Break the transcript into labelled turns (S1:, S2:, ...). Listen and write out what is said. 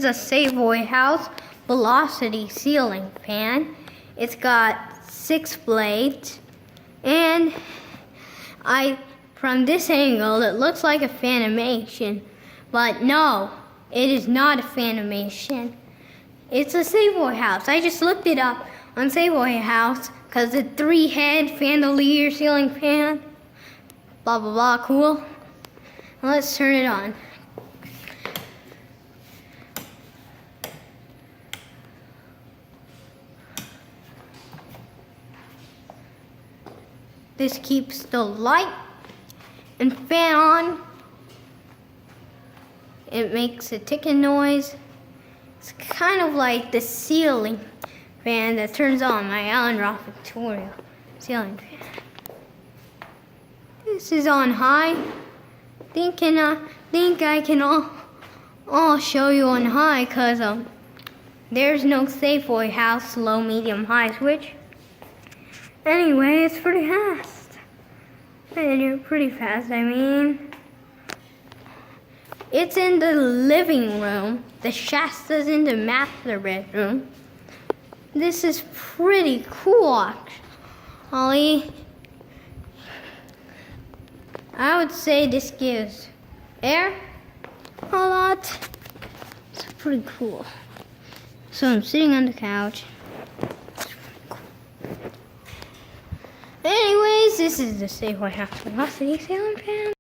S1: is a Savoy House Velocity ceiling fan. It's got 6 blades, and from this angle it looks like a Fanimation, but no, it is not a Fanimation. It's a Savoy House. I just looked it up on Savoy House because it's 3-head Fandelier ceiling fan. Blah blah blah, cool. Let's turn it on. This keeps the light and fan on. It makes a ticking noise. It's kind of like the ceiling fan that turns on my Alan Roth Victoria ceiling fan. This is on high. Think I can all show you on high, cause there's no Savoy House low, medium, high switch. Anyway, it's pretty fast. And you're pretty fast, I mean. It's in the living room. The Shasta's in the master bedroom. This is pretty cool, actually. I would say this gives air a lot. It's pretty cool. So I'm sitting on the couch. Anyways, this is the Savoy House Velocity ceiling fan.